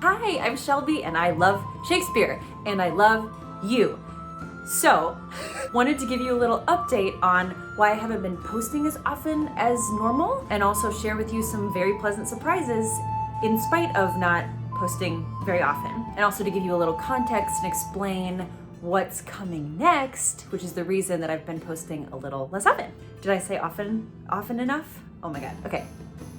Hi, I'm Shelby and I love Shakespeare and I love you. So, wanted to give you a little update on why I haven't been posting as often as normal and also share with you some very pleasant surprises in spite of not posting very often. And also to give you a little context and explain what's coming next, which is the reason that I've been posting a little less often. Did I say often enough? Oh my God, okay.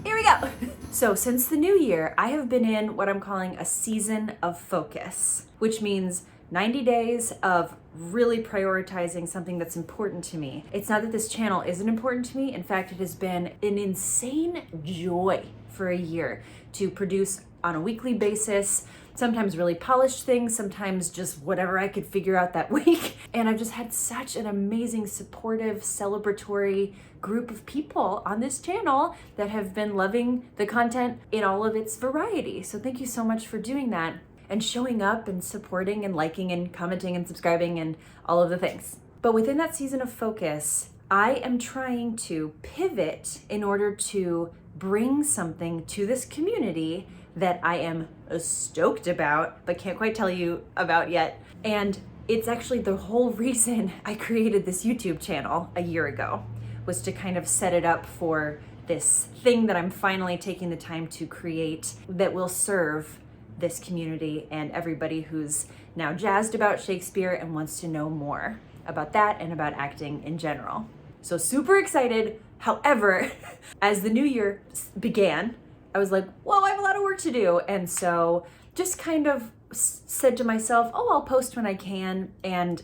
Here we go. So since the new year, I have been in what I'm calling a season of focus, which means 90 days of really prioritizing something that's important to me. It's not that this channel isn't important to me. In fact, it has been an insane joy for a year to produce on a weekly basis, sometimes really polished things, sometimes just whatever I could figure out that week. And I've just had such an amazing, supportive, celebratory group of people on this channel that have been loving the content in all of its variety. So thank you so much for doing that and showing up and supporting and liking and commenting and subscribing and all of the things. But within that season of focus, I am trying to pivot in order to bring something to this community that I am stoked about, but can't quite tell you about yet. And it's actually the whole reason I created this YouTube channel a year ago, was to kind of set it up for this thing that I'm finally taking the time to create that will serve this community and everybody who's now jazzed about Shakespeare and wants to know more about that and about acting in general. So super excited. However, as the new year began, I was like, whoa, I have a lot of work to do. And so just kind of said to myself, oh, I'll post when I can. And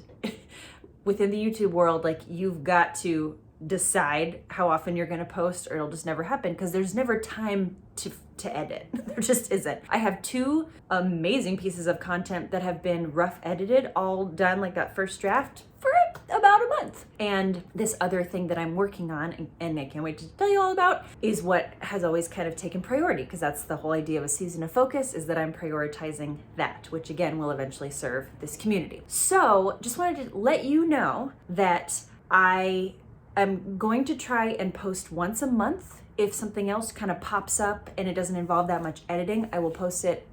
within the YouTube world, like, you've got to decide how often you're gonna post or it'll just never happen because there's never time to edit. There just isn't. I have two amazing pieces of content that have been rough edited, all done like that first draft for about a month. And this other thing that I'm working on, and I can't wait to tell you all about, is what has always kind of taken priority, because that's the whole idea of a season of focus, is that I'm prioritizing that, which again will eventually serve this community. So just wanted to let you know that I'm going to try and post once a month. If something else kind of pops up and it doesn't involve that much editing, I will post it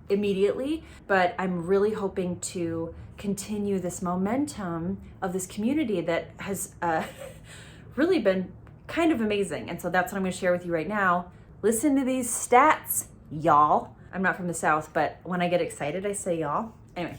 immediately. But I'm really hoping to continue this momentum of this community that has really been kind of amazing. And so that's what I'm going to share with you right now. Listen to these stats, y'all. I'm not from the South, but when I get excited, I say y'all. Anyway,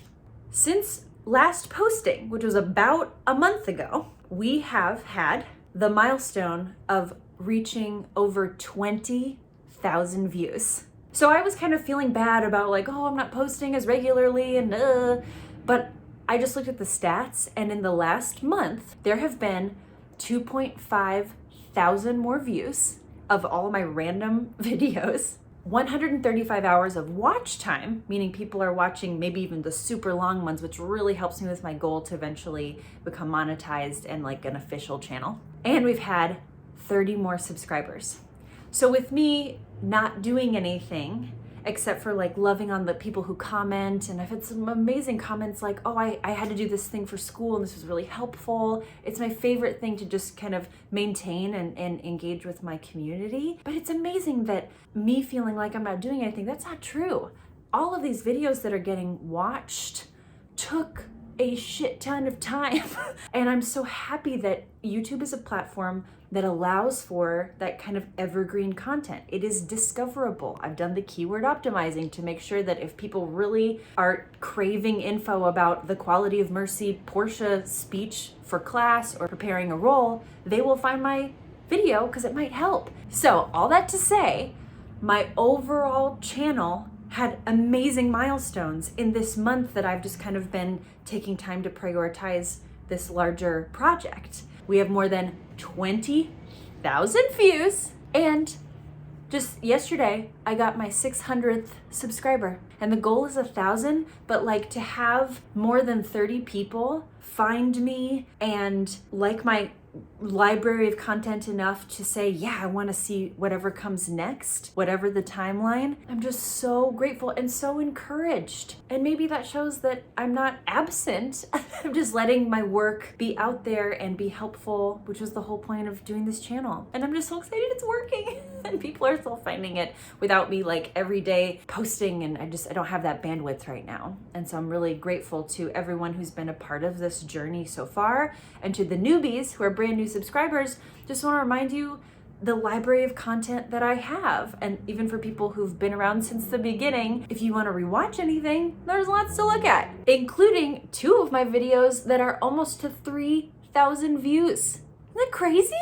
since last posting, which was about a month ago, we have had the milestone of reaching over 20,000 views. So I was kind of feeling bad about like, oh, I'm not posting as regularly and but I just looked at the stats, and in the last month, there have been 2.5 thousand more views of all my random videos, 135 hours of watch time, meaning people are watching maybe even the super long ones, which really helps me with my goal to eventually become monetized and like an official channel. And we've had 30 more subscribers. So with me not doing anything except for like loving on the people who comment, and I've had some amazing comments like, oh, I had to do this thing for school and this was really helpful. It's my favorite thing to just kind of maintain and engage with my community. But it's amazing that me feeling like I'm not doing anything, that's not true. All of these videos that are getting watched took a shit ton of time. And I'm so happy that YouTube is a platform that allows for that kind of evergreen content. It is discoverable. I've done the keyword optimizing to make sure that if people really are craving info about the Quality of Mercy Portia speech for class or preparing a role, they will find my video because it might help. So all that to say, my overall channel had amazing milestones in this month that I've just kind of been taking time to prioritize this larger project. We have more than 20,000 views, and just yesterday I got my 600th subscriber, and the goal is 1,000, but like to have more than 30 people find me and like my library of content enough to say, yeah, I want to see whatever comes next, whatever the timeline. I'm just so grateful and so encouraged. And maybe that shows that I'm not absent. I'm just letting my work be out there and be helpful, which was the whole point of doing this channel. And I'm just so excited it's working and people are still finding it without me like every day posting, and I don't have that bandwidth right now. And so I'm really grateful to everyone who's been a part of this journey so far, and to the newbies who are brand new subscribers. Just want to remind you the library of content that I have, and even for people who've been around since the beginning, if you want to rewatch anything, there's lots to look at, including 2 of my videos that are almost to 3,000 views. Isn't that crazy?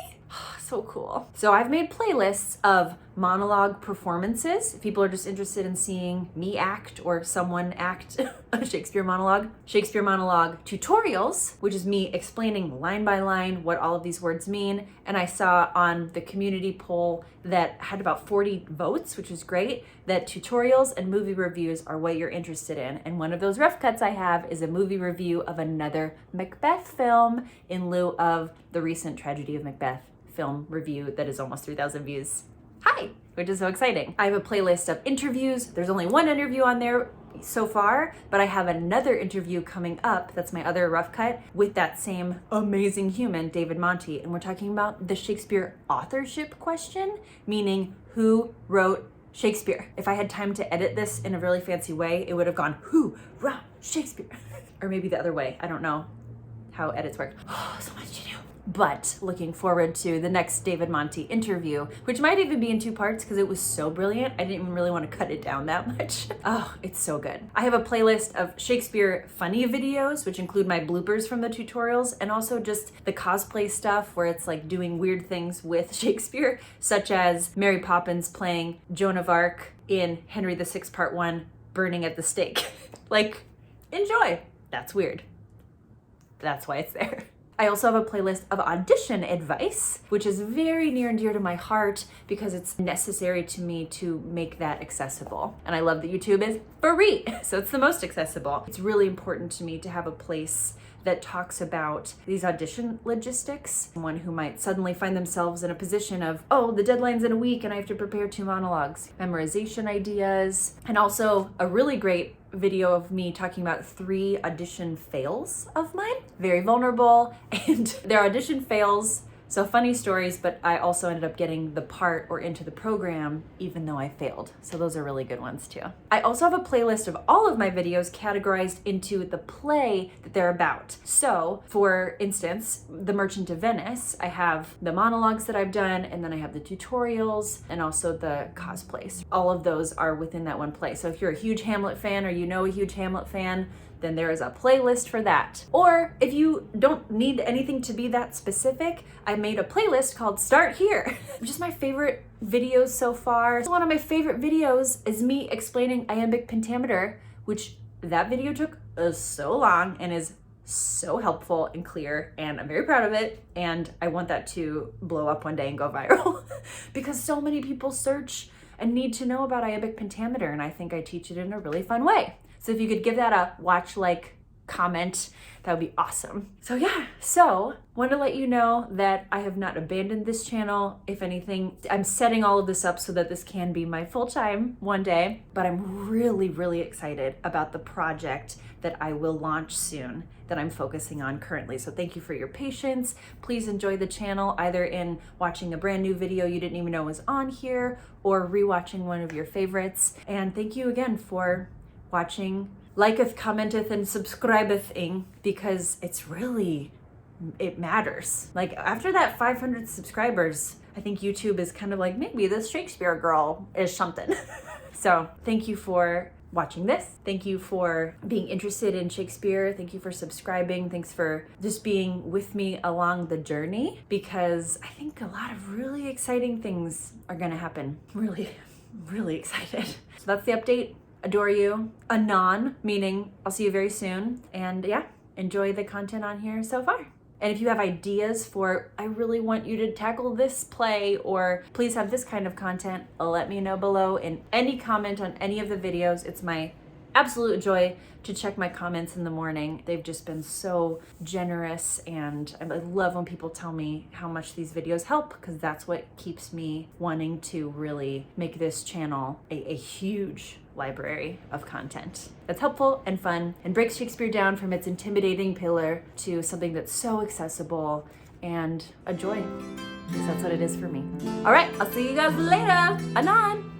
So cool. So I've made playlists of monologue performances. If people are just interested in seeing me act or someone act a Shakespeare monologue tutorials, which is me explaining line by line what all of these words mean. And I saw on the community poll that had about 40 votes, which was great, that tutorials and movie reviews are what you're interested in. And one of those rough cuts I have is a movie review of another Macbeth film in lieu of the recent Tragedy of Macbeth film review that is almost 3,000 views. Hi, which is so exciting. I have a playlist of interviews. There's only one interview on there so far, but I have another interview coming up. That's my other rough cut with that same amazing human, David Monty. And we're talking about the Shakespeare authorship question, meaning who wrote Shakespeare. If I had time to edit this in a really fancy way, it would have gone, who wrote Shakespeare? Or maybe the other way. I don't know how edits work. Oh, so much to do. But looking forward to the next David Monty interview, which might even be in 2 parts because it was so brilliant. I didn't even really want to cut it down that much. Oh, it's so good. I have a playlist of Shakespeare funny videos, which include my bloopers from the tutorials, and also just the cosplay stuff where it's like doing weird things with Shakespeare, such as Mary Poppins playing Joan of Arc in Henry VI Part 1, burning at the stake. Like, enjoy. That's weird. That's why it's there. I also have a playlist of audition advice, which is very near and dear to my heart because it's necessary to me to make that accessible. And I love that YouTube is free, so it's the most accessible. It's really important to me to have a place that talks about these audition logistics. Someone who might suddenly find themselves in a position of, oh, the deadline's in a week and I have to prepare 2 monologues, memorization ideas, and also a really great video of me talking about 3 audition fails of mine. Very vulnerable, and they're audition fails, so funny stories, but I also ended up getting the part or into the program even though I failed. So those are really good ones too. I also have a playlist of all of my videos categorized into the play that they're about. So for instance, The Merchant of Venice, I have the monologues that I've done, and then I have the tutorials and also the cosplays. All of those are within that one play. So if you're a huge Hamlet fan or you know a huge Hamlet fan, then there is a playlist for that. Or if you don't need anything to be that specific, I made a playlist called Start Here. Just my favorite videos so far. One of my favorite videos is me explaining iambic pentameter, which that video took so long and is so helpful and clear, and I'm very proud of it. And I want that to blow up one day and go viral because so many people search and need to know about iambic pentameter, and I think I teach it in a really fun way. So if you could give that a watch, like, comment, that would be awesome. So yeah, want to let you know that I have not abandoned this channel. If anything, I'm setting all of this up so that this can be my full-time one day, but I'm really, really excited about the project that I will launch soon that I'm focusing on currently. So thank you for your patience. Please enjoy the channel, either in watching a brand new video you didn't even know was on here or rewatching one of your favorites. And thank you again for watching, liketh, commenteth, and subscribeth-ing, because it matters. Like, after that 500 subscribers, I think YouTube is kind of like, maybe this Shakespeare girl is something. So thank you for watching this. Thank you for being interested in Shakespeare. Thank you for subscribing. Thanks for just being with me along the journey, because I think a lot of really exciting things are gonna happen. Really, really excited. So that's the update. Adore you. Anon, meaning I'll see you very soon. And yeah, enjoy the content on here so far. And if you have ideas for, I really want you to tackle this play, or please have this kind of content, let me know below in any comment on any of the videos. It's my absolute joy to check my comments in the morning. They've just been so generous, and I love when people tell me how much these videos help, because that's what keeps me wanting to really make this channel a huge library of content that's helpful and fun and breaks Shakespeare down from its intimidating pillar to something that's so accessible and a joy, because that's what it is for me. All right, I'll see you guys later. Anon!